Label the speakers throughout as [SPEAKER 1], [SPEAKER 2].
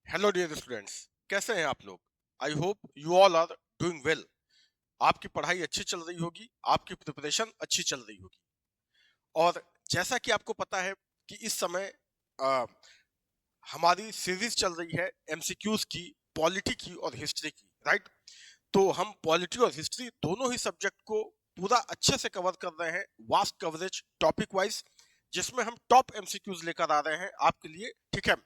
[SPEAKER 1] Hello dear students, कैसे हैं आप लोग। I hope you all are doing well. आपकी पढ़ाई अच्छी चल रही होगी, आपकी प्रिपरेशन अच्छी चल रही होगी। और जैसा कि आपको पता है कि इस समय अ, हमारी सीरीज चल रही है एमसीक्यूज की, पॉलिटी की और हिस्ट्री की, राइट। तो हम पॉलिटी और हिस्ट्री दोनों ही सब्जेक्ट को पूरा अच्छे से कवर कर रहे हैं, वास्ट कवरेज टॉपिक वाइज, जिसमें हम टॉप एमसीक्यूज लेकर आ रहे हैं आपके लिए, ठीक है।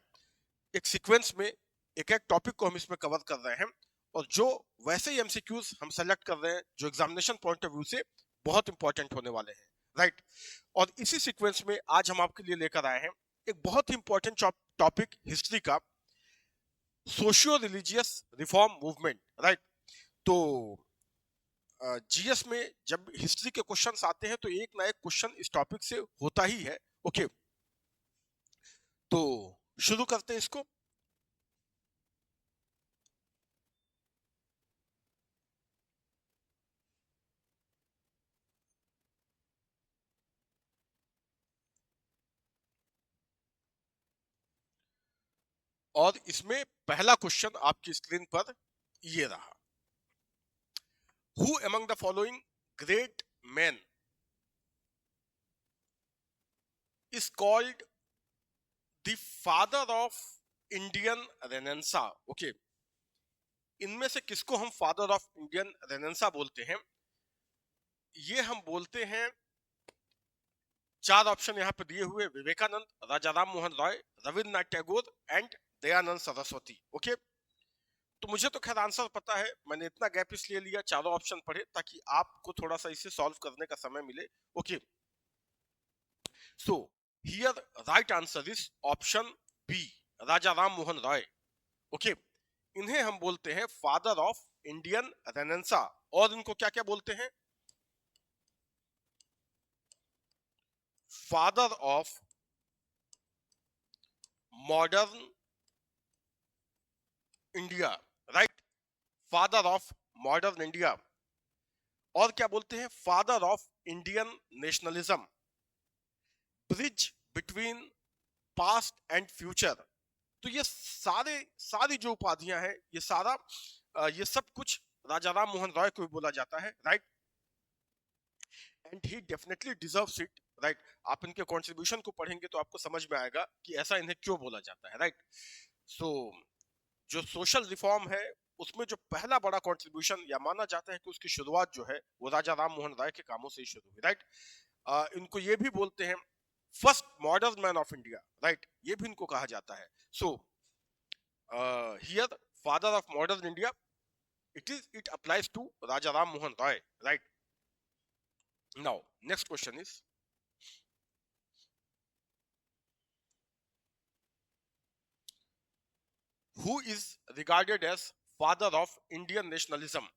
[SPEAKER 1] एक सीक्वेंस में एक एक टॉपिक को हम इसमें कवर कर रहे हैं, और जो वैसे ही एमसीक्यूज हम सेलेक्ट कर रहे हैं जो एग्जामिनेशन पॉइंट ऑफ व्यू से बहुत इंपॉर्टेंट होने वाले हैं, राइट। और इसी सीक्वेंस में आज हम आपके लिए लेकर आए हैं एक बहुत ही इंपॉर्टेंट टॉपिक हिस्ट्री का, socio religious reform movement, right. तो जीएस में जब हिस्ट्री के क्वेश्चंस आते हैं तो एक ना एक क्वेश्चन इस टॉपिक से होता ही है, ओके। तो शुरू करते हैं इसको। और इसमें पहला क्वेश्चन आपकी स्क्रीन पर ये रहा। Who among the following great man is called the father of Indian renaissance, okay. इनमें से किसको हम फादर ऑफ इंडियन रेनेसां बोलते हैं? ये हम बोलते हैं, चार ऑप्शन यहाँ पे दिए हुए: विवेकानंद, राजा राम मोहन रॉय, रविन्द्रनाथ टैगोर एंड दयानंद सरस्वती, ओके। तो मुझे तो खैर आंसर पता है, मैंने इतना गैप इसलिए लिया, चारों ऑप्शन पढ़े ताकि आपको थोड़ा सा इसे सॉल्व करने का समय मिले, okay. So here right answer is option B, Raja Ram Mohan Roy, okay. इन्हें हम बोलते हैं फादर ऑफ इंडियन रेनेसां। और इनको क्या क्या बोलते हैं? Father of modern India, right. Father of modern India. और क्या बोलते हैं? Father of Indian nationalism, bridge between past and future. तो ये सारी जो उपाधियां हैं, ये सारा ये सब कुछ राजा राम मोहन रॉय को भी बोला जाता है, right. And he definitely deserves it, right. आप इनके कंट्रीब्यूशन को पढ़ेंगे तो आपको समझ में आएगा कि ऐसा इन्हें क्यों बोला जाता है, राइट। सो जो सोशल रिफॉर्म है उसमें जो पहला बड़ा कंट्रीब्यूशन या माना जाता है कि उसकी शुरुआत जो है वो राजा राम मोहन राय के कामों से ही शुरू हुई, राइट। इनको ये भी बोलते हैं first modern man of India, right, ये भी इनको कहा जाता है। So here father of modern India, it applies to Raja Ram Mohan Roy, right? Now next question is, who is regarded as father of Indian nationalism?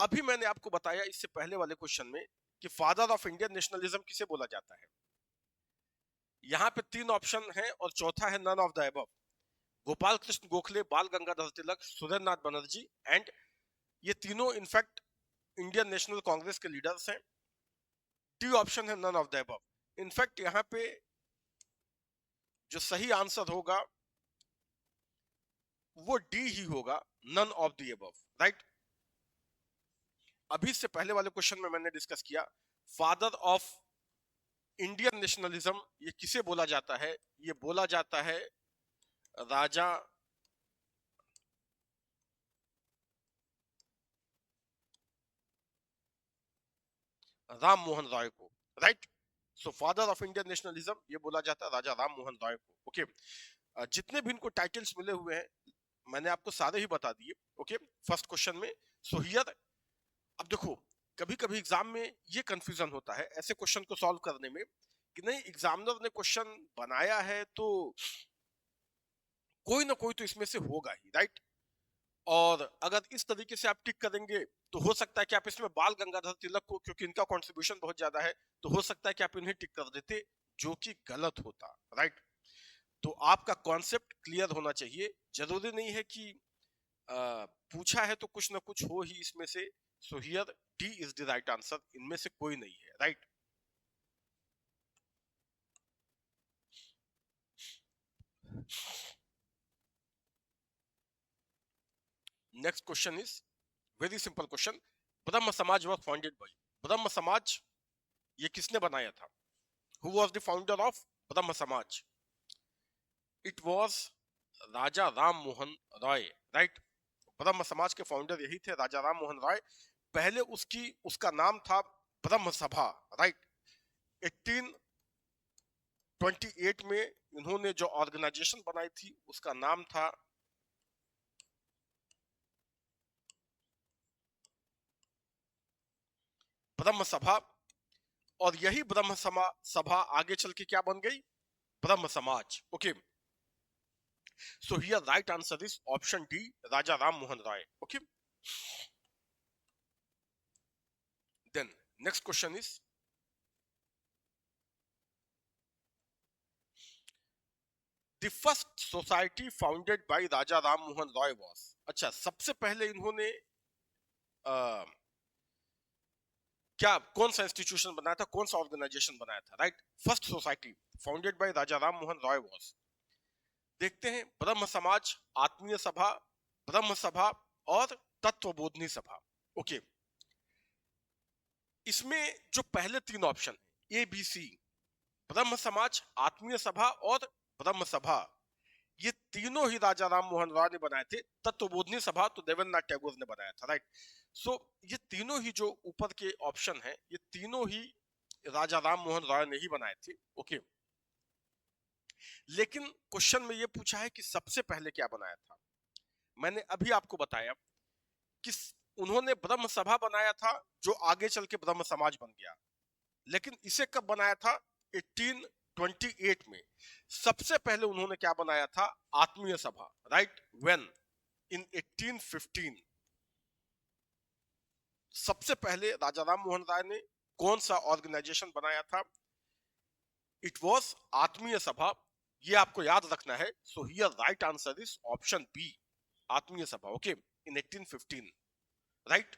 [SPEAKER 1] अभी मैंने आपको बताया इससे पहले वाले क्वेश्चन में कि फादर ऑफ इंडियन नेशनलिज्म किसे बोला जाता है। यहाँ पे तीन ऑप्शन है और चौथा है none of the above. Gopal Krishna Gokhale, Bal Gangadhar Tilak, Surendranath Banerjee and ये तीनों इनफैक्ट इंडियन नेशनल कांग्रेस के लीडर्स हैं। डी ऑप्शन है none of the above. In fact यहाँ पे जो सही आंसर होगा वो डी ही होगा, none of the above, right. अभी से पहले वाले क्वेश्चन में मैंने डिस्कस किया फादर ऑफ इंडियन नेशनलिज्म ये किसे बोला जाता है? ये बोला जाता है राजा राम मोहन रॉय को, right. So father of Indian nationalism ये बोला जाता है राजा राम मोहन रॉय को, ओके। जितने भी इनको टाइटल्स मिले हुए हैं मैंने आपको सारे ही बता दिए, ओके, फर्स्ट क्वेश्चन में। सो हियर अब देखो, कभी कभी एग्जाम में ये कंफ्यूजन होता है ऐसे क्वेश्चन को सॉल्व करने में कि नहीं, एग्जामिनर ने क्वेश्चन बनाया है तो कोई ना कोई तो इसमें से होगा ही, राइट। और अगर इस तरीके से आप टिक करेंगे तो हो सकता है कि आप इसमें बाल गंगाधर तिलक को, क्योंकि इनका कंट्रीब्यूशन बहुत ज्यादा है, तो हो सकता है कि आप इन्हें टिक कर देते, जो कि गलत होता, राइट। तो आपका कॉन्सेप्ट क्लियर होना चाहिए। जरूरी नहीं है कि पूछा है तो कुछ ना कुछ हो ही इसमें से। So here D is the right answer, इनमें से कोई नहीं है, right. Next question is very simple question. Brahma Samaj was founded by. ब्रह्म समाज ये किसने बनाया था? Who was the founder of ब्रह्म समाज? It was Raja Ram Mohan Roy. Right. ब्रह्म समाज के फाउंडर यही थे, राजा राम मोहन रॉय. पहले उसका नाम था ब्रह्म सभा. राइट. 1828 में इन्होंने जो ऑर्गेनाइजेशन बनाई थी उसका नाम था ब्रह्म सभा. और यही ब्रह्म सभा आगे चल के क्या बन गई? Brahmo Samaj. Okay. So here right answer is option D, Raja Ram Mohan Roy. Okay. Then next question is the first society founded by Raja Ram Mohan Roy was. अच्छा, सबसे पहले इन्होंने कौन सा इंस्टीट्यूशन बनाया था, कौन सा ऑर्गेनाइजेशन बनाया था? Right. First society founded by Raja Ram Mohan Roy was. देखते हैं. ब्रह्म समाज, आत्मीय सभा, ब्रह्म सभा और तत्वबोधनी सभा. ओके. इसमें जो पहले तीन ऑप्शन है ए बी सी, ब्रह्म समाज, आत्मीय सभा और ब्रह्म सभा, ये तीनों ही राजा राम मोहन रॉय ने बनाए थे. तत्वबोधनी सभा तो देवेंद्रनाथ टैगोर ने बनाया था. राइट. सो ये तीनों ही जो ऊपर के ऑप्शन हैं ये तीनों ही राजा राम मोहन रॉय ने ही बनाए थे. ओके. लेकिन क्वेश्चन में ये पूछा है कि सबसे पहले क्या बनाया था. मैंने अभी आपको बताया कि उन्होंने ब्रह्म सभा बनाया था जो आगे चल के ब्रह्म समाज बन गया. लेकिन इसे कब बनाया था? 1828 में. सबसे पहले उन्होंने क्या बनाया था? आत्मीय सभा. राइट. व्हेन? इन 1815. सबसे पहले राजा राम मोहन राय ने कौन सा ऑर्गेनाइजेशन बनाया था? इट वॉज आत्मीय सभा. ये आपको याद रखना है. So here right answer is option B, Atmiya Sabha. Okay. In 1815. Right.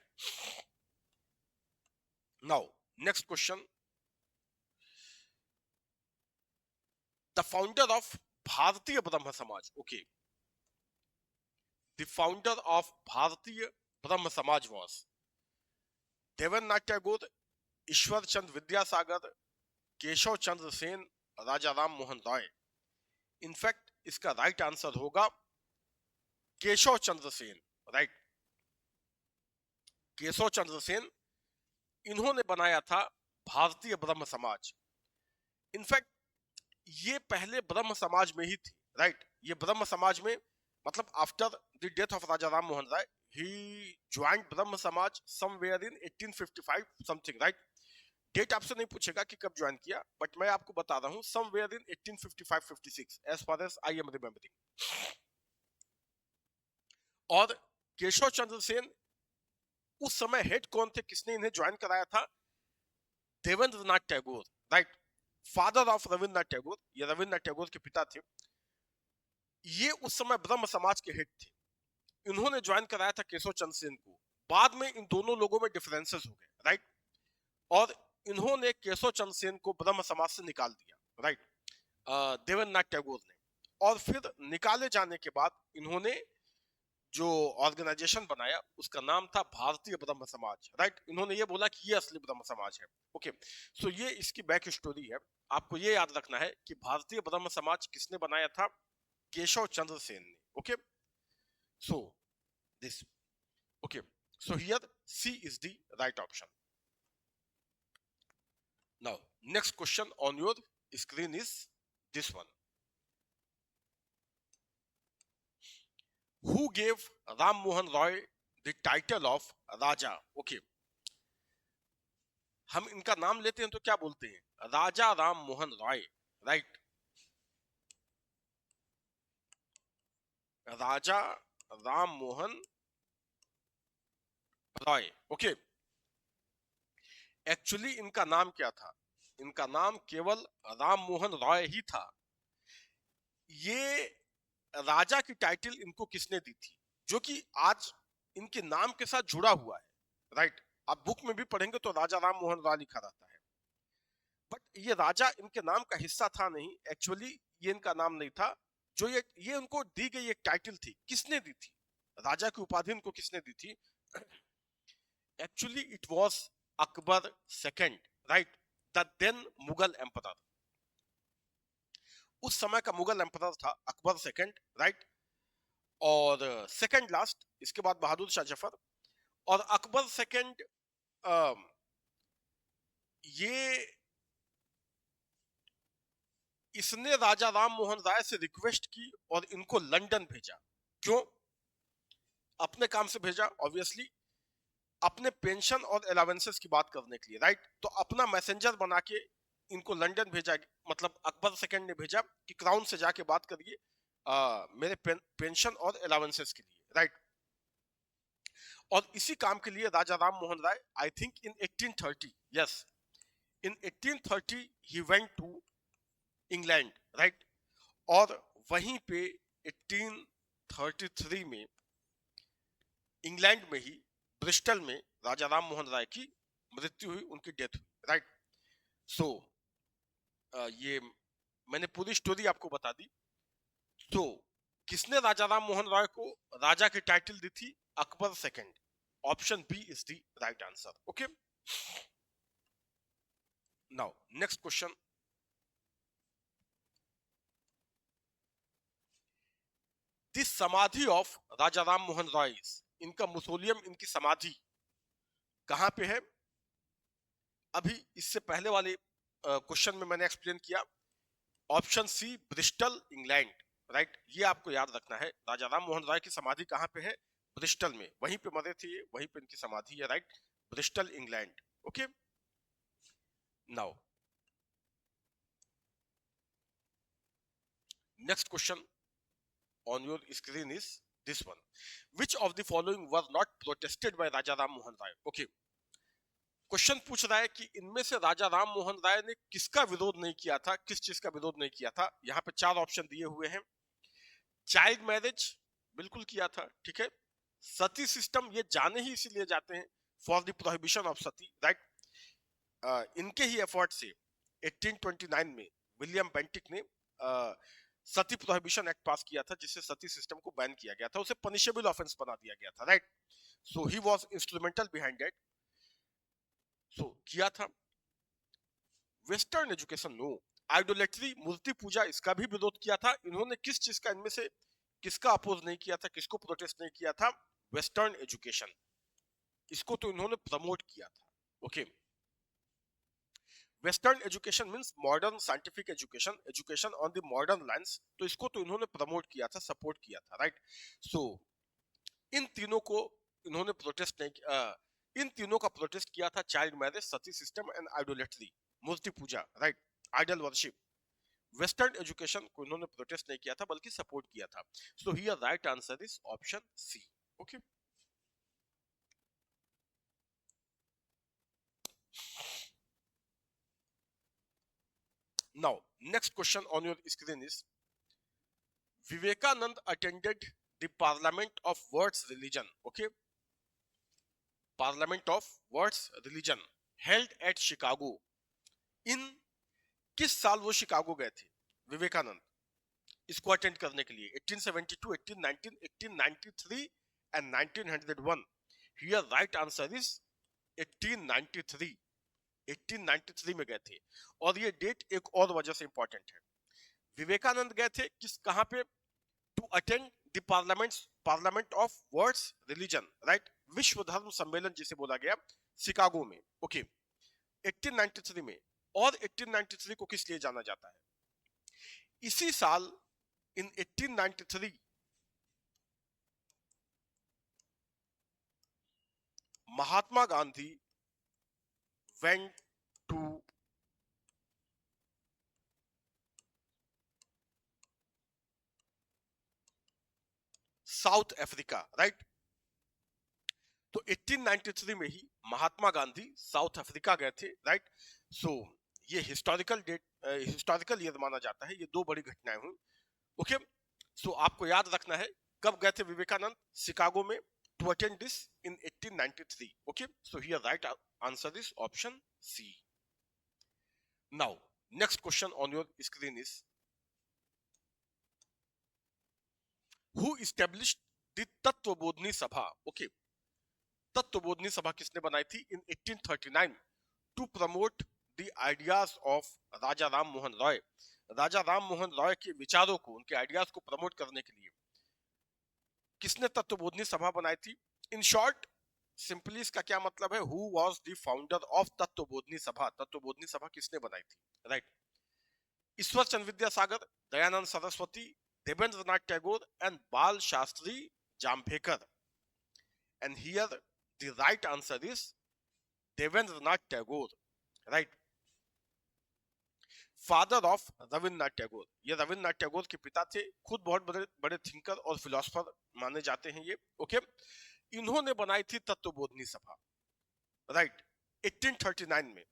[SPEAKER 1] Now next question. The founder of Bharatiya Brahmo Samaj. Okay. The founder of Bharatiya Brahmo Samaj was Debendranath Tagore, Ishwar Chandra Vidyasagar, Keshab Chandra Sen, Raja Ram Mohan Roy. In fact इसका राइट आंसर होगा केशव चंद्र सेन. राइट. केशव चंद्र सेन, इन्होंने बनाया था भारतीय ब्रह्म समाज. इनफैक्ट ये पहले ब्रह्म समाज में ही थी. राइट. ये ब्रह्म समाज में मतलब after the death of Raja Ram Mohan Roy he joined Brahmo Samaj somewhere in 1855 something. Right. Date आपसे नहीं पूछेगा कि कब ज्वाइन किया, बट मैं आपको बता रहा हूं somewhere in 1855-56 as far as I am remembering. और केशव चंद्र सेन उस समय हेड कौन थे, किसने इन्हें ज्वाइन कराया था? Debendranath Tagore. Right. Father of Rabindranath Tagore. ये रविंद्रनाथ टैगोर के पिता थे. ये उस समय ब्रह्म समाज के हेड थे. इन्होंने ज्वाइन कराया था केशव चंद्र सेन को. बाद में इन दोनों लोगों में डिफरेंसेस हो गए. राइट. और इन्होंने केशव चंद्र सेन को ब्रह्म समाज से निकाल दिया. राइट. देवेंद्रनाथ टैगोर ने. और फिर निकाले जाने के बाद इन्होंने जो ऑर्गेनाइजेशन बनाया उसका नाम था भारतीय ब्रह्म समाज. राइट. इन्होंने ये बोला कि ये असली ब्रह्म समाज है. ओके. सो ये इसकी बैक स्टोरी है. आपको ये याद रखना है कि भारतीय ब्रह्म समाज किसने बनाया था? केशव चंद्र सेन ने. Okay. So this. Okay. So here C is the right option. Now next question on your screen is this one. Who gave Ram Mohan Roy the title of Raja? Okay. हम इनका नाम लेते हैं तो क्या बोलते हैं? Raja Ram Mohan Roy. Right. Raja Ram Mohan Roy. Okay. Actually इनका नाम क्या था? इनका नाम केवल राम मोहन रॉय ही था. ये राजा की टाइटल इनको किसने दी थी, जो कि आज इनके नाम के साथ जुड़ा हुआ है? राइट. आप बुक में भी पढ़ेंगे तो राजा राम मोहन रॉय लिखा रहता है. बट ये राजा इनके नाम का हिस्सा था नहीं. एक्चुअली ये इनका नाम नहीं था. जो ये उनको दी गई एक टाइटल थी, किसने दी थी? राजा की उपाधि इनको किसने दी थी? Actually it was Akbar second, right, the then Mughal emperor. उस समय का मुगल एम्परर था अकबर सेकेंड, राइट, और सेकेंड लास्ट, इसके बाद बहादुर शाह जफर। और अकबर सेकेंड ये इसने राजा राम मोहन राय से रिक्वेस्ट की और इनको लंदन भेजा। क्यों? अपने काम से भेजा ऑब्वियसली, अपने पेंशन और अलावेंसेस की बात करने के लिए, राइट। तो अपना मैसेंजर बना के इनको लंदन भेजा, मतलब अकबर सेकंड ने भेजा कि क्राउन से जाके बात करिए मेरे पेंशन और अलावेंसेस के लिए, राइट। और इसी काम के लिए Raja Ram Mohan Roy, I think in 1830, yes, in 1830 ही वेंट टू इंग्लैंड, राइट। और वहीं पे 1833 में इंग्लैंड में ही ब्रिस्टल में राजा राम मोहन राय की मृत्यु हुई, उनकी डेथ हुई, राइट। सो ये मैंने पूरी स्टोरी आपको बता दी। तो किसने राजा राम मोहन राय को राजा की टाइटल दी थी? Akbar second. Option B is the right answer. Okay, now next question. This samadhi of Raja Ram Mohan Roy, इनका मुसोलियम, इनकी समाधि कहां पे है? अभी इससे पहले वाले क्वेश्चन में मैंने एक्सप्लेन किया, option C Bristol England, right. ये आपको याद रखना है, राजा राम मोहन राय की समाधि कहां पे है? ब्रिस्टल में, वहीं पे मरे थे ये, वहीं पे इनकी समाधि है, right, Bristol England. Okay, now next question on your screen is this one. Which of the following was not protested by Raja Ram Mohan Rai? Okay, question पूछ रहा है कि इनमें से राजा राम मोहन राय ने किसका विरोध नहीं किया था, किस चीज का विरोध नहीं किया था? यहाँ पे चार ऑप्शन दिए हुए हैं। चाइल्ड मैरिज बिल्कुल किया था, ठीक है। सती सिस्टम, ये जाने ही इसीलिए जाते हैं for the prohibition of Sati, right. इनके ही एफर्ट से 1829 में विलियम बेंटिक ने सती प्रोहिबिशन एक्ट पास किया था, जिससे सती सिस्टम को बैन किया गया था, उसे पनिशेबल ऑफेंस बना दिया गया था, right. So he was instrumental behind it. So किया था। Western education, no. आइडोलेट्री, मूर्ति पूजा, इसका भी विरोध किया था। इन्होंने किस चीज का, इनमें से किसका अपोज नहीं किया था, किसको प्रोटेस्ट नहीं किया था? वेस्टर्न एजुकेशन, इसको तो इन्होंने प्रमोट किया था। Okay, western education means modern scientific education, education on the modern lines, तो इसको तो इन्होंने प्रमोट किया था, सपोर्ट किया था, राइट। सो इन तीनों को इन्होंने प्रोटेस्ट नहीं किया, इन तीनों का प्रोटेस्ट किया था, child marriage, sati system and idolatry, मूर्ति पूजा, right, idol worship. Western education को इन्होंने प्रोटेस्ट नहीं किया था, बल्कि सपोर्ट किया था। So here right answer is option C. Okay, now next question on your screen is Vivekanand attended the Parliament of Words Religion, okay, Parliament of Words Religion held at Chicago in, किस साल वो Chicago गए थे विवेकानंद इसको attend करने के लिए? 1872, 1819, 1893 and 1901। Here right answer is 1893। 1893 में गए थे। और ये डेट एक और वजह से इंपॉर्टेंट है। विवेकानंद गए थे किस, कहां पे? To attend the parliament of words religion, right, विश्व धर्म सम्मेलन जिसे बोला गया, शिकागो में। ओके, 1893 में। और 1893 को किस लिए जाना जाता है? इसी साल in 1893 Mahatma Gandhi went to South Africa, right. तो 1893 में ही महात्मा गांधी साउथ अफ्रीका गए थे, राइट। सो ये हिस्टोरिकल डेट, हिस्टोरिकल ईयर माना जाता है, ये दो बड़ी घटनाएं हुई। ओके, सो आपको याद रखना है कब गए थे विवेकानंद शिकागो में, to attend this in 1893। Okay, so here right answer is option C. Now next question on your screen is who established the Tattvabodhini Sabha. Okay, Tattvabodhini Sabha किसने बनाई थी? In 1839 to promote the ideas of Raja Ram Mohan Roy. Raja Ram Mohan Roy के विचारों को, उनके आइडियाज को promote करने के लिए किसने तत्वबोधनी सभा बनाई थी? इन शॉर्ट, सिंपली इसका क्या मतलब है? Who was the founder of Tattvabodhini Sabha? Tattvabodhini Sabha किसने बनाई थी? Right, Ishwar Chandra Vidyasagar, Dayanand Saraswati, Devendra Nath Tagore and Bal Shastri Jambhekar. And here the right answer is Devendra Nath Tagore. Right, father of Rabindranath Tagore. ये रविन्द्रनाथ टैगोर के पिता थे, खुद बहुत बड़े बड़े थिंकर और फिलोसफर माने जाते हैं ये। ओके, इन्होंने बनाई थी तत्वबोधनी सभा। राइट, 1839 में।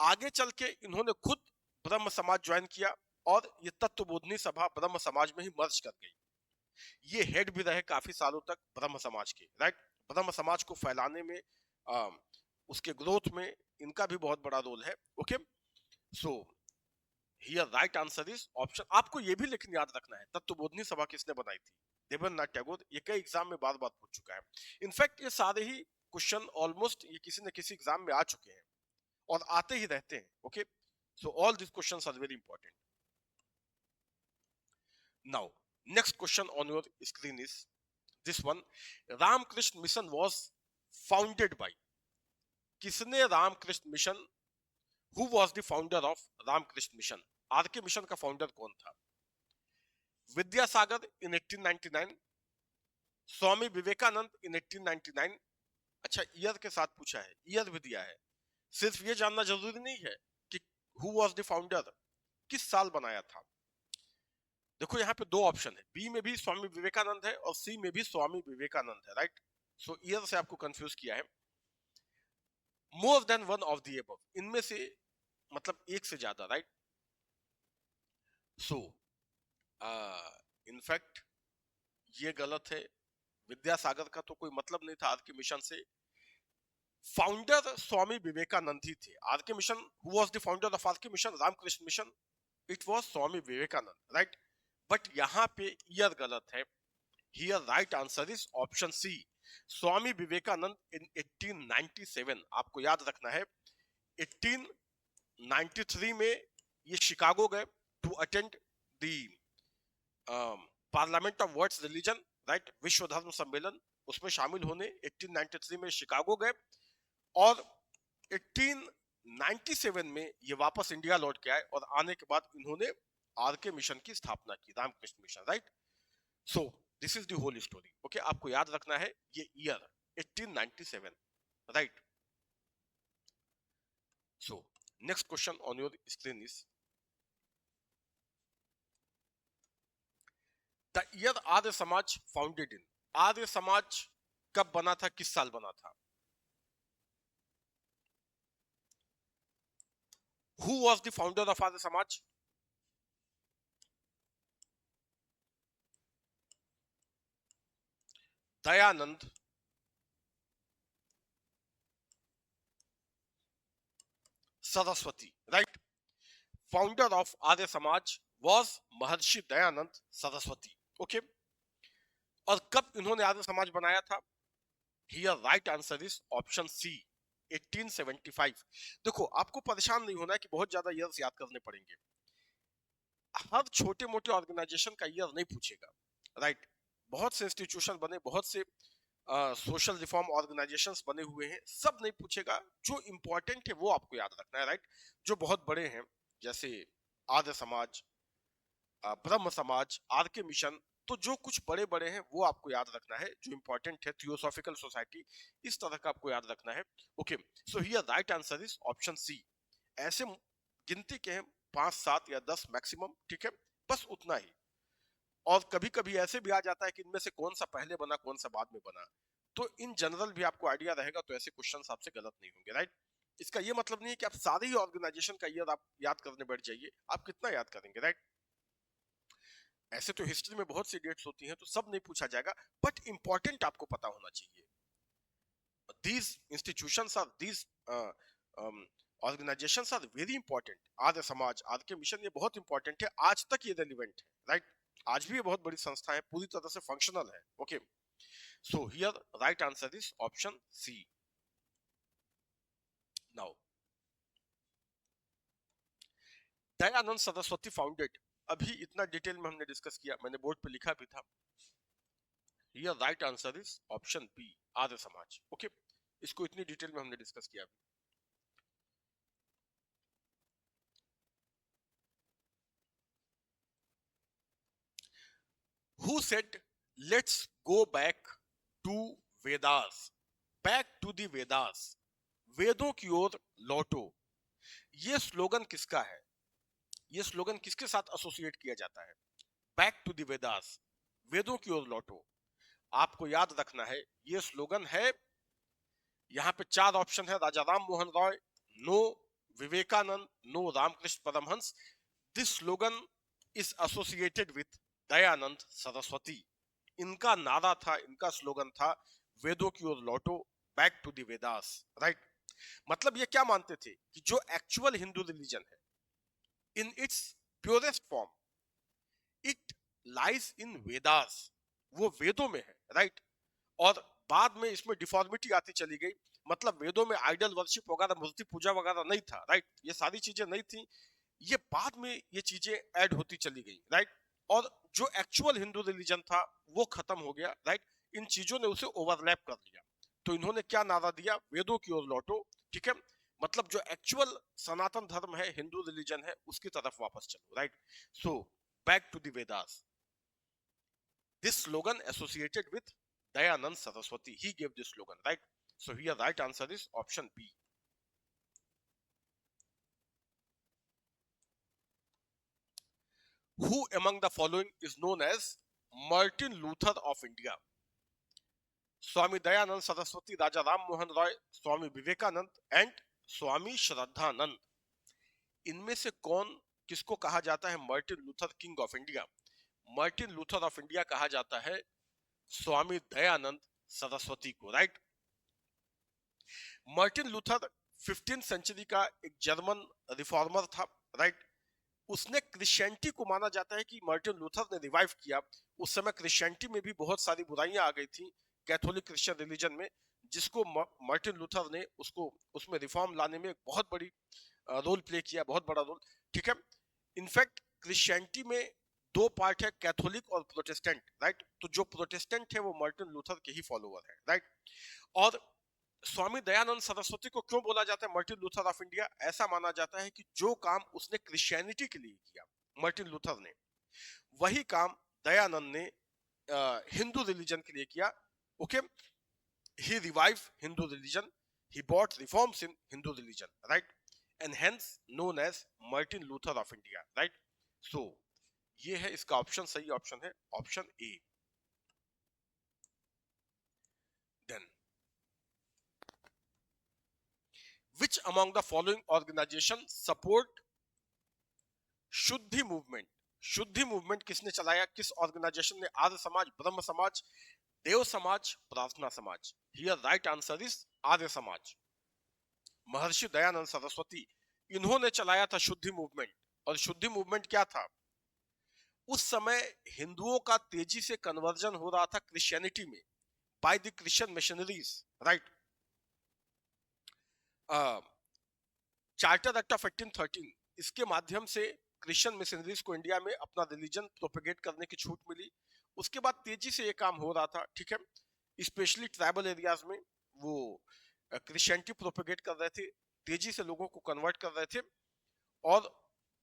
[SPEAKER 1] आगे चल के इन्होंने खुद ब्रह्म समाज ज्वाइन किया और ये तत्वबोधनी सभा ब्रह्म समाज में ही मर्ज कर गई। ये हेड भी रहे काफी सालों तक ब्रह्म समाज के। राइट, ब्रह्म समाज को फैलाने में, उसके ग्रोथ में इनका भी बहुत बड़ा रोल है। Okay, so here right answer is option. आपको ये भी लेकिन याद रखना है, तत्वबोधनी सभा किसने बनाई थी? देवेंद्र नाथ टैगोर। ये कई एग्जाम में बार बार पूछ चुका है। इनफैक्ट ये सारे ही क्वेश्चन ऑलमोस्ट ये किसी न किसी एग्जाम में आ चुके हैं और आते ही रहते हैं। Okay, so all this questions are very important. Now next question on your screen is this one. Ramakrishna Mission was founded by. किसने Ramakrishna Mission, who was the founder of Ramakrishna Mission? RK Mission का फाउंडर कौन था? विद्यासागर इन 1899, स्वामी विवेकानंद इन 1899। अच्छा, year के साथ पूछा है, year भी दिया है। सिर्फ ये जानना जरूरी नहीं है कि हु वाज द फाउंडर, किस साल बनाया था। देखो यहाँ पे दो ऑप्शन है, बी में भी स्वामी विवेकानंद है और सी में भी स्वामी विवेकानंद है। राइट, सो ईयर से आपको कंफ्यूज किया है। More than one of the above, इनमें से मतलब एक से ज्यादा। राइट, सो इनफैक्ट ये गलत है। विद्यासागर का तो कोई मतलब नहीं था आरके मिशन से। फाउंडर स्वामी विवेकानंद ही थे। RK Mission, who was the founder of RK Mission, Ramakrishna Mission? It was Swami Vivekananda. Right, but यहाँ पे ईयर गलत है। Here right answer is option C, Swami Vivekananda in 1897। आपको याद रखना है 1893 में ये शिकागो गए to attend the parliament of world religion. Right, विश्व धर्म सम्मेलन, उसमें शामिल होने 1893 में शिकागो गए और 1897 में ये वापस इंडिया लौट के आए और आने के बाद इन्होंने आरके मिशन की स्थापना की, Ramakrishna Mission. Right, so this is the whole story. Okay, आपको याद रखना है ये year 1897। Right, so next question on your screen is the year Arya Samaj founded इन। आर्य समाज कब बना था, किस साल बना था? Who was the founder of Arya Samaj? Dayanand Saraswati. Right, founder of Arya Samaj was Maharshi Dayanand Saraswati. Okay, और कब इन्होंने आर्य समाज बनाया था? Here right answer is option C, 1875। देखो, आपको परेशान नहीं होना है कि बहुत ज्यादा ईयर्स याद करने पड़ेंगे। हर छोटे मोटे ऑर्गेनाइजेशन का ईयर नहीं पूछेगा। राइट, बहुत से इंस्टीट्यूशन बने, बहुत से सोशल रिफॉर्म ऑर्गेनाइजेशंस बने हुए हैं, सब नहीं पूछेगा। जो इंपॉर्टेंट है वो आपको याद रखना है। राइट, जो बहुत बड़े हैं जैसे आर्य समाज, ब्रह्म समाज, आरके मिशन, तो जो कुछ बड़े बड़े हैं वो आपको याद रखना है। जो इंपॉर्टेंट है, थियोसॉफिकल सोसाइटी, इस तरह का आपको याद रखना है। Okay, so here right answer is option C. ऐसे गिनती के हैं 5, 7 या 10 मैक्सिमम। ठीक है, बस उतना ही। और कभी कभी ऐसे भी आ जाता है कि इनमें से कौन सा पहले बना, कौन सा बाद में बना। तो इन जनरल भी आपको आइडिया रहेगा, तो ऐसे क्वेश्चन आपसे गलत नहीं होंगे। राइट, इसका ये मतलब नहीं है कि आप सारे ही ऑर्गेनाइजेशन का ईयर आप याद करने बैठ जाइए। आप कितना याद करेंगे? राइट, ऐसे तो हिस्ट्री में बहुत सी डेट्स होती हैं, तो सब नहीं पूछा जाएगा, बट इंपॉर्टेंट आपको पता होना चाहिए। these institutions are these organizations are very important। Arya Samaj, Arya mission, ये बहुत इंपॉर्टेंट है, आज तक ये रेलिवेंट है। राइट, आज भी ये बहुत बड़ी संस्था है, पूरी तरह से फंक्शनल है। Okay, so here right answer is option C. Now Dayanand Saraswati founded, अभी इतना डिटेल में हमने डिस्कस किया, मैंने बोर्ड पे लिखा भी था। Here right answer is option B, Arya Samaj. Okay, इसको इतनी डिटेल में हमने डिस्कस किया। Who said let's go back to Vedas? Back to the Vedas, वेदों की ओर लौटो। ये स्लोगन किसका है? ये स्लोगन किसके साथ एसोसिएट किया जाता है? बैक टू द वेदास, वेदों की ओर लौटो। आपको याद रखना है ये स्लोगन है, यहाँ पे 4 ऑप्शन है, Raja Ram Mohan Roy, no Vivekananda, no Ramakrishna Paramhansa. This slogan is associated with Dayanand Saraswati. इनका नारा था, इनका स्लोगन था, वेदों की ओर लौटो, back to the Vedas. Right, मतलब ये क्या मानते थे कि जो एक्चुअल हिंदू रिलीजन है in its purest form, it lies in Vedas, वो वेदों में है। राइट, और बाद में इसमें डिफॉर्मिटी आती चली गई, मतलब वेदों में आइडल वर्शिप वगैरह, मूर्ति पूजा वगैरह नहीं था। राइट, ये सारी चीजें नहीं थी, ये बाद में ये चीजें ऐड होती चली गई। राइट, और जो एक्चुअल हिंदू रिलीजन था वो खत्म हो गया। राइट, इन चीजों ने उसे ओवरलैप कर लिया, तो इन्होंने क्या नारा दिया, वेदों की ओर लौटो। ठीक है, मतलब जो एक्चुअल सनातन धर्म है, हिंदू रिलीजन है, उसकी तरफ वापस चलो। Right, so back to the Vedas, this slogan associated with Dayanand Saraswati, he gave this slogan. Right, so here right answer is option B. Who among the following is known as Martin Luther of India? Swami Dayanand Saraswati, Raja Ram Mohan Roy, Swami Vivekananda and Swami Shraddhanand. इनमें से कौन, किसको कहा जाता है Martin Luther King of India? Martin Luther of India कहा जाता है स्वामी दयानंद सरस्वती को। Right, Martin Luther 15th century का एक जर्मन रिफॉर्मर था। राइट, उसने क्रिश्चियनिटी को, माना जाता है कि मार्टिन लूथर ने रिवाइव किया। उस समय क्रिश्चियनिटी में भी बहुत सारी बुराइयां आ गई थी, कैथोलिक क्रिश्चियन रिलीजन में, जिसको मार्टिन लूथर ने उसको उसमें रिफॉर्म लाने में बहुत बड़ी रोल प्ले किया, बहुत बड़ा रोल। ठीक है, इनफैक्ट क्रिश्चियनिटी में 2 पार्ट है, कैथोलिक और प्रोटेस्टेंट। राइट, तो जो प्रोटेस्टेंट है वो मार्टिन लूथर के ही फॉलोअर है। राइट, और स्वामी दयानंद सरस्वती को क्यों बोला जाता है मार्टिन लूथर ऑफ इंडिया? ऐसा माना जाता है कि जो काम उसने क्रिश्चियनिटी के लिए किया, मार्टिन लूथर ने, वही काम दयानंद ने हिंदू रिलीजन के लिए किया। Okay, he revived Hindu religion, he brought reforms in Hindu religion, right, and hence known as Martin Luther of India. Right, so ये है इसका ऑप्शन, सही ऑप्शन है option A. Then which among the following organization support शुद्धि movement? शुद्धि movement किसने चलाया, किस ऑर्गेनाइजेशन ने? आर्य समाज, ब्रह्म समाज, देव समाज, प्रार्थना समाज। Here right answer is Arya Samaj. Maharshi Dayanand Saraswati, इन्होंने चलाया था शुद्धि मूवमेंट। और शुद्धि मूवमेंट क्या था? उस समय हिंदुओं का तेजी से कन्वर्जन हो रहा था क्रिश्चियनिटी में by the Christian missionaries. Right, charter act of 1813, इसके माध्यम से क्रिश्चियन मिशनरीज को इंडिया में अपना रिलीजन प्रोपेगेट करने की छूट मिली। उसके बाद तेजी से ये काम हो रहा था। ठीक है, स्पेशली ट्राइबल एरियाज में वो क्रिश्चियनिटी प्रोपेगेट कर रहे थे, तेजी से लोगों को कन्वर्ट कर रहे थे, और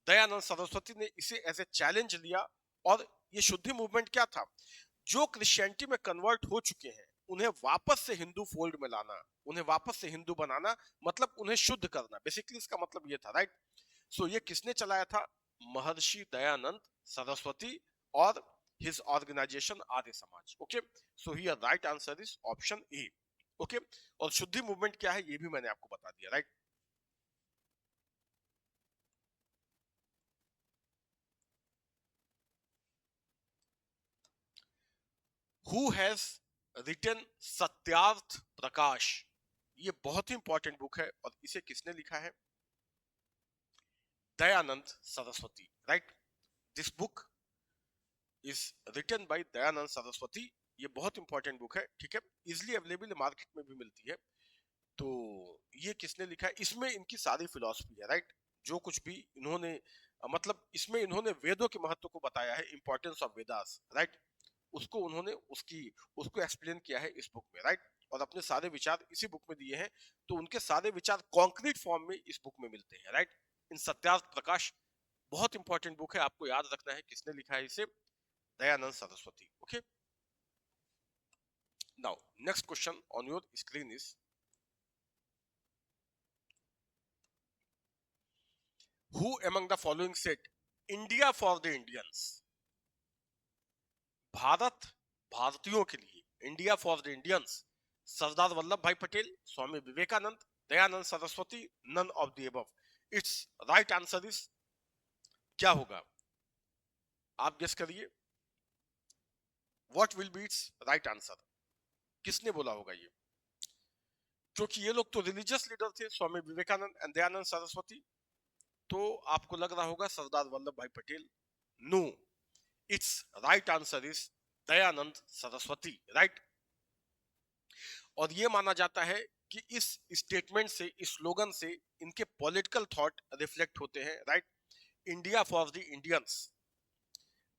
[SPEAKER 1] दयानंद सरस्वती ने इसे एज ए चैलेंज लिया। और ये शुद्धि मूवमेंट क्या था? जो क्रिश्चियनिटी में कन्वर्ट हो चुके हैं उन्हें वापस से हिंदू फोल्ड में लाना, उन्हें वापस से हिंदू बनाना, मतलब उन्हें शुद्ध करना, बेसिकली इसका मतलब ये था। राइट, सो ये किसने चलाया था? महर्षि दयानंद सरस्वती और his organisation Arya Samaj. Okay, so here right answer is option A. Okay, और शुद्धि मूवमेंट क्या है ये भी मैंने आपको बता दिया। Right, who has written Satyarth Prakash? ये बहुत ही इंपॉर्टेंट बुक है, और इसे किसने लिखा है? Dayanand Saraswati. Right, this book is written by Dayanand Saraswati. ये बहुत इंपॉर्टेंट बुक है, ठीक है, इजिली अवेलेबल मार्केट में भी मिलती है। तो ये किसने लिखा है? इसमें इनकी सारी फिलॉसफी है, राइट। जो कुछ भी इन्होंने मतलब इसमें इन्होंने वेदों के महत्व को बताया है, इंपॉर्टेंस ऑफ वेदास, राइट। उसको उन्होंने उसको एक्सप्लेन किया है इस बुक में, राइट। और अपने सारे विचार इसी बुक में दिए हैं। तो उनके सारे विचार कॉन्क्रीट फॉर्म में इस बुक में मिलते हैं, राइट। इन सत्यार्थ प्रकाश, बहुत इंपॉर्टेंट बुक है, आपको याद रखना है किसने लिखा है इसे, Dayanand Saraswati. Okay, now next question on your screen is, who among the following said India for the Indians? Bharat भारतीयों के लिए, India for the Indians. Sardar Vallabh Bhai Patel, Swami Vivekananda, Dayanand Saraswati, none of the above. It's right answer is, क्या होगा आप गेस करिए, what will be it's right answer? किसने बोला होगा ये? क्योंकि ये लोग तो रिलीजियस लीडर थे, स्वामी विवेकानंद एंड दयानंद सरस्वती। तो आपको लग रहा होगा Sardar Vallabh Bhai Patel. No, it's right answer is Dayanand Saraswati, right. और ये माना जाता है कि इस स्टेटमेंट से, इस स्लोगन से इनके पॉलिटिकल थॉट रिफ्लेक्ट होते हैं, right. India for the Indians,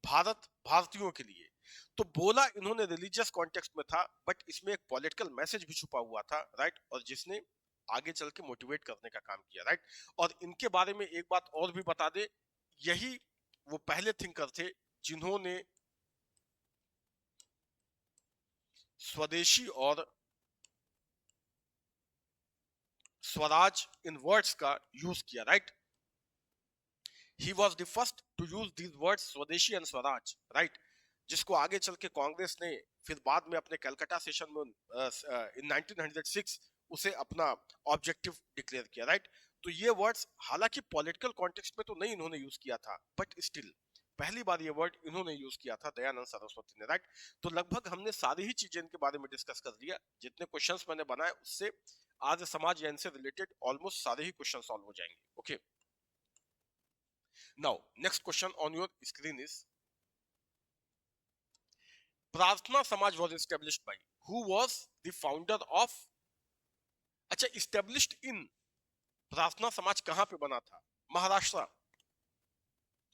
[SPEAKER 1] Bharat भारतीयों के लिए। तो बोला इन्होंने रिलीजियस कॉन्टेक्स्ट में था, बट इसमें एक पॉलिटिकल मैसेज भी छुपा हुआ था, राइट। और जिसने आगे चल के मोटिवेट करने का काम किया, राइट। और इनके बारे में एक बात और भी बता दे, यही वो पहले थिंकर थे जिन्होंने स्वदेशी और स्वराज इन वर्ड्स का यूज किया, right. He was the first to use these words, swadeshi and swaraj, right. जिसको आगे चल के कांग्रेस ने फिर बाद में अपने कलकत्ता सेशन में इन 1906 उसे अपना ऑब्जेक्टिव डिक्लेयर किया, राइट। तो ये वर्ड्स हालांकि पॉलिटिकल कॉन्टेक्स्ट में तो नहीं इन्होंने यूज किया था, बट स्टिल पहली बार ये वर्ड इन्होंने यूज किया था दयानंद सरस्वती ने, राइट। तो लगभग हमने सारी ही चीजें इनके बारे में डिस्कस कर लिया। जितने क्वेश्चंस मैंने बनाए उससे आज समाज या इनसे रिलेटेड ऑलमोस्ट सारे ही क्वेश्चन सॉल्व हो जाएंगे। Okay, now next question on your screen is, Prarthana Samaj was established by, who was the founder of, अच्छा इस्टेब्लिश्ड इन, प्रार्थना समाज कहां पे बना था? Maharashtra.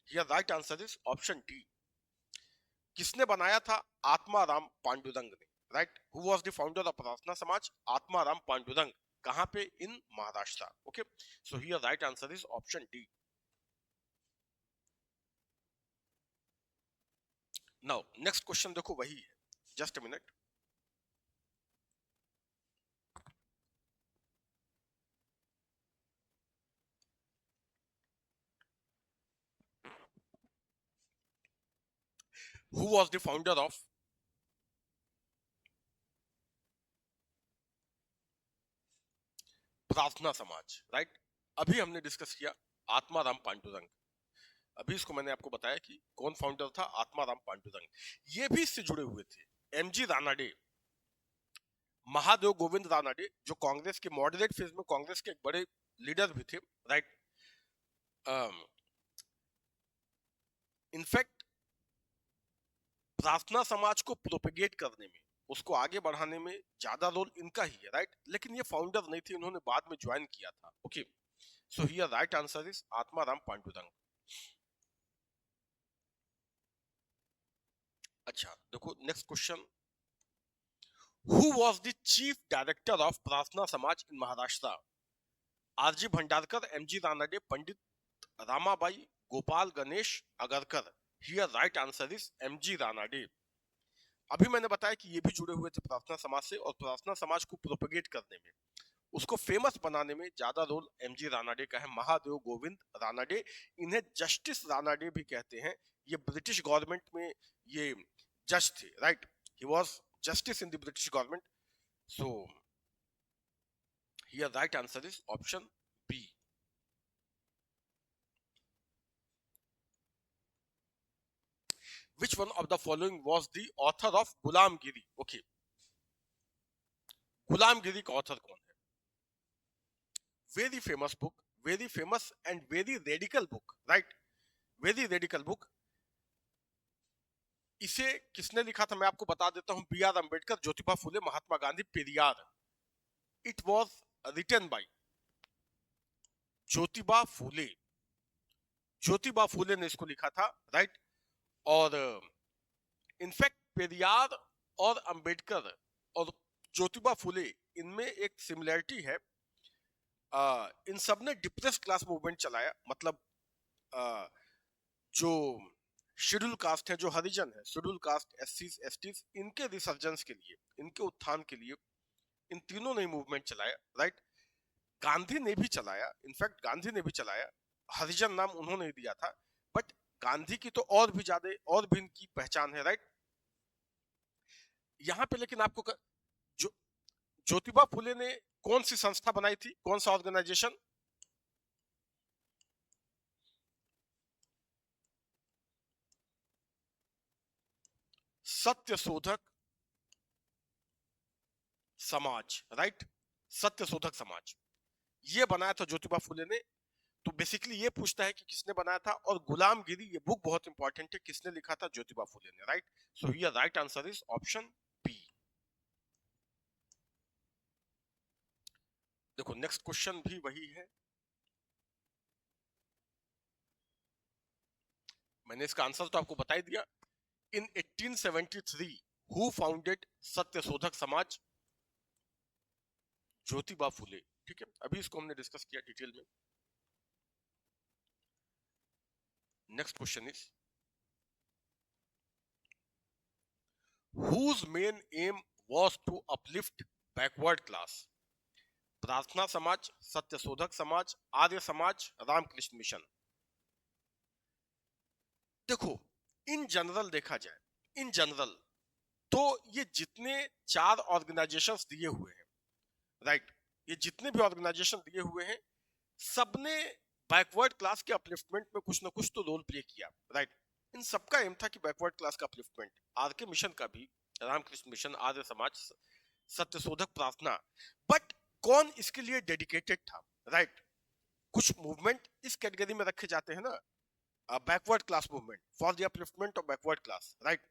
[SPEAKER 1] Here right answer is option D. किसने बनाया था? आत्माराम पांडुरंग ने, right. Who was the founder of Prarthana Samaj? Atmaram Pandurang. कहां पे? In Maharashtra. Okay, so here right answer is option D. Now next question देखो वही है, just a minute. Who was the founder of Prarthana समाज, राइट। अभी हमने डिस्कस किया आत्माराम पांडुरंग। अभी इसको मैंने आपको बताया कि कौन फाउंडर था, आत्माराम पांडुरंग। ये भी इससे जुड़े हुए थे, एमजी रानाडे, महादेव गोविंद रानाडे, जो कांग्रेस के मॉडरेट फेज में कांग्रेस के एक बड़े लीडर भी थे, राइट। इनफैक्ट प्रार्थना समाज को प्रोपेगेट करने में, उसको आगे बढ़ाने में ज्यादा रोल इनका ही है, राइट। लेकिन ये फाउंडर नहीं थे, इन्होंने बाद में ज्वाइन किया था। Okay, so here right answer is Atmaram Pandurang. अच्छा देखो next question, who was the chief director of Prarthana Samaj in Maharashtra? RG Bhandarkar, MG Ranade, Pandit Ramabai, Gopal Ganesh Agarkar. Here right answer is MG Ranade. अभी मैंने बताया कि ये भी जुड़े हुए थे प्रार्थना समाज से, और प्रार्थना समाज को प्रोपेगेट करने में, उसको फेमस बनाने में ज्यादा रोल एमजी रानाडे का है। महादेव गोविंद रानाडे, इन्हें जस्टिस रानाडे भी कहते हैं। ये ब्रिटिश गवर्नमेंट में ये जज थे, right. He was justice in the British government. So here right answer is option B. Which one of the following was the author of Gulamgiri? Okay, Gulamgiri का author कौन है? Very famous book, very famous and very radical book, right? Very radical book. इसे किसने लिखा था मैं आपको बता देता हूं, B R Ambedkar, Jyotiba Phule, Mahatma Gandhi, Periyar. It was written by Jyotiba Phule. Jyotiba Phule ने इसको लिखा था, राइट। और इनफैक्ट पेरियार और अंबेडकर और ज्योतिबा फुले, इनमें एक सिमिलरिटी है। इन सब ने डिप्रेस क्लास मूवमेंट चलाया, मतलब जो शेड्यूल कास्ट है, जो हरिजन है, शेड्यूल कास्ट, एससी एसटी, इनके रिसर्जेंस के लिए, इनके उत्थान के लिए इन तीनों ने मूवमेंट चलाया, राइट। गांधी ने भी चलाया, इनफैक्ट गांधी ने भी चलाया, हरिजन नाम उन्होंने ही दिया था, बट गांधी की तो और भी ज्यादा, और भी इनकी पहचान है, राइट। यहाँ पे लेकिन आपको जो ज्योतिबा फुले ने कौन सी संस्था बनाई थी, कौन सा ऑर्गेनाइजेशन? सत्य शोधक समाज, राइट। सत्य शोधक समाज, ये बनाया था ज्योतिबा फुले ने। तो बेसिकली ये पूछता है कि किसने बनाया था। और गुलामगिरी, ये बुक बहुत इंपॉर्टेंट है, किसने लिखा था? ज्योतिबा फुले ने, right. So here right answer is option B. देखो नेक्स्ट क्वेश्चन भी वही है, मैंने इसका आंसर तो आपको बता ही दिया। इन 1873 हु फाउंडेड सत्य शोधक समाज? ज्योतिबा फुले, ठीक है। अभी इसको हमने डिस्कस किया डिटेल में। Next question is whose main aim was to uplift backward class? प्रार्थना समाज, सत्य शोधक समाज, आर्य समाज, रामकृष्ण मिशन। देखो इन जनरल देखा जाए, इन जनरल तो ये जितने चार ऑर्गेनाइजेशंस दिए हुए हैं, राइट, ये जितने भी ऑर्गेनाइजेशन दिए हुए हैं, सबने बैकवर्ड क्लास के अपलिफ्टमेंट में कुछ ना कुछ तो रोल प्ले किया, राइट। इन सबका एम था कि बैकवर्ड क्लास का अपलिफ्टमेंट। आर के मिशन का भी, रामकृष्ण मिशन, आर्य समाज, सत्य शोधक, प्रार्थना। बट कौन इसके लिए डेडिकेटेड था, राइट। कुछ मूवमेंट इस कैटेगरी में रखे जाते हैं ना, backward class movement for the upliftment of backward class, right.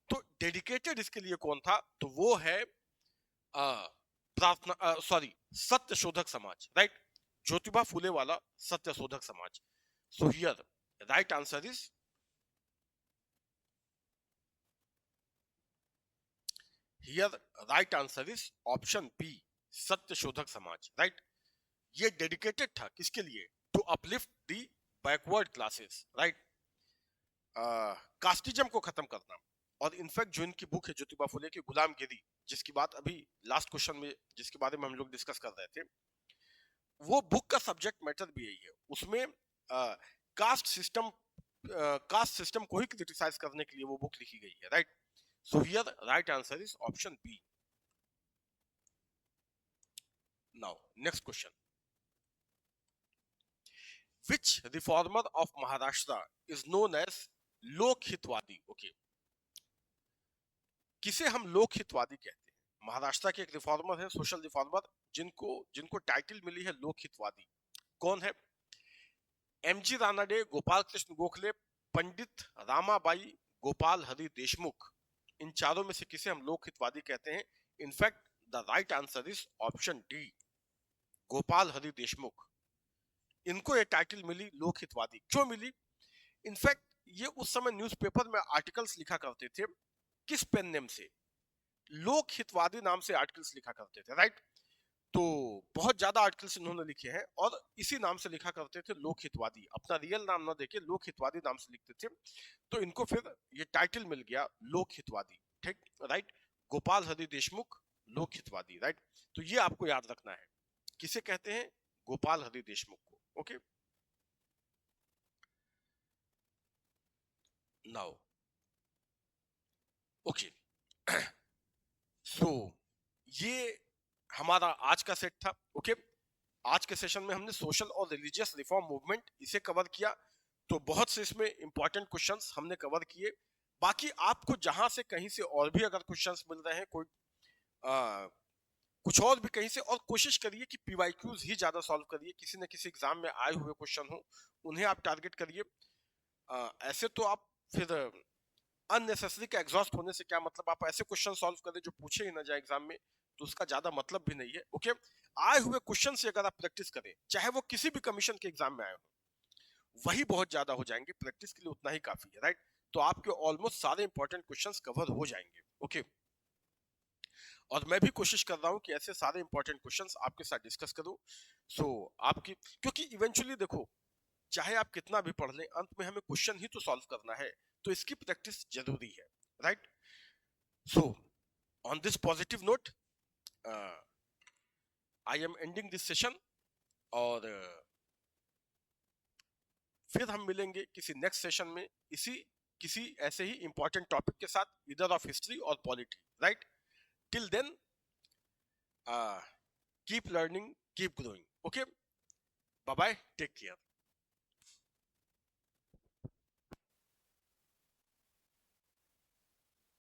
[SPEAKER 1] तो डेडिकेटेड इसके लिए कौन था? तो वो है प्रार्थना, सॉरी, सत्य शोधक समाज, राइट। ज्योतिबा फुले वाला Satya Shodhak Samaj. So here right answer is, here right answer is option B, Satya Shodhak Samaj, right. ये डेडिकेटेड था किसके लिए? To uplift the backward classes, right. Casteism को खत्म करना। और इनफैक्ट जो इनकी बुक है ज्योतिबा फुले की, गुलामगिरी, जिसकी बात अभी लास्ट क्वेश्चन में, जिसके बारे में हम लोग डिस्कस कर रहे थे, वो बुक का सब्जेक्ट मैटर भी यही है। उसमें कास्ट सिस्टम, कास्ट सिस्टम को ही क्रिटिसाइज करने के लिए वो बुक लिखी गई है, right. So here right answer is option B. Now next question, which reformer of Maharashtra is known as Lokhitwadi? Okay, किसे हम लोकहितवादी कहते हैं? महाराष्ट्र के एक रिफॉर्मर है, सोशल रिफॉर्मर, जिनको जिनको टाइटल मिली है लोकहितवादी। कौन है? एमजी रानाडे, गोपाल कृष्ण गोखले, पंडित रामाबाई, गोपाल हरि देशमुख। इन चारों में से किसे हम लोकहितवादी कहते हैं? In fact the right answer is option D, Gopal Hari Deshmukh. इनको ये टाइटल मिली लोकहितवादी। क्यों मिली? इनफैक्ट ये उस समय न्यूज़पेपर में आर्टिकल्स लिखा करते थे, किस पेन नेम से? लोकहितवादी नाम से आर्टिकल्स लिखा करते थे, राइट। तो बहुत ज्यादा आर्टिकल्स इन्होंने लिखे हैं और इसी नाम से लिखा करते थे लोकहितवादी, अपना रियल नाम ना देके लोकहितवादी नाम से लिखते थे। तो इनको फिर ये टाइटल मिल गया लोकहितवादी, ठीक, राइट। गोपाल हरि देशमुख, लोकहितवादी, राइट। तो ये आपको याद रखना है, किसे कहते हैं? गोपाल हरि देशमुख को, ओके। नाउ ओके, सो ये हमारा आज का सेट था, ओके। आज के सेशन में हमने सोशल और रिलीजियस रिफॉर्म मूवमेंट इसे कवर किया। तो बहुत से इसमें इंपॉर्टेंट क्वेश्चंस हमने कवर किए। बाकी आपको जहां से कहीं से और भी अगर क्वेश्चंस मिल रहे हैं, कोई कुछ और भी कहीं से, और कोशिश करिए कि पीवाईक्यूज ही ज्यादा सॉल्व करिए, किसी न किसी एग्जाम में आए हुए क्वेश्चन हो उन्हें आप टारगेट करिए। ऐसे तो आप फिर अननेसेसरी का एग्जॉस्ट होने से क्या मतलब, आप ऐसे क्वेश्चन सॉल्व करें जो पूछे ही ना जाए एग्जाम में, तो उसका ज्यादा मतलब भी नहीं है। ओके, आए हुए क्वेश्चन से अगर आप प्रैक्टिस करें, चाहे वो किसी भी कमीशन के एग्जाम में आए हो, वही बहुत ज्यादा हो जाएंगे, प्रैक्टिस के लिए उतना ही काफी है, राइट। तो आपके ऑलमोस्ट सारे इंपॉर्टेंट क्वेश्चंस कवर हो जाएंगे। ओके, और मैं भी कोशिश कर रहा हूं कि ऐसे सारे इंपॉर्टेंट क्वेश्चंस आपके साथ डिस्कस करूं। सो आपकी, क्योंकि इवेंचुअली देखो, चाहे आप कितना भी पढ़ लें, अंत में हमें क्वेश्चन ही तो सॉल्व करना है, तो इसकी प्रैक्टिस जरूरी है, right. So on this positive note I am ending this session, और फिर हम मिलेंगे किसी नेक्स्ट सेशन में, इसी किसी ऐसे ही इंपॉर्टेंट टॉपिक के साथ, इधर ऑफ हिस्ट्री और polity, right. Till then, keep learning, keep growing. Okay, bye bye, take care.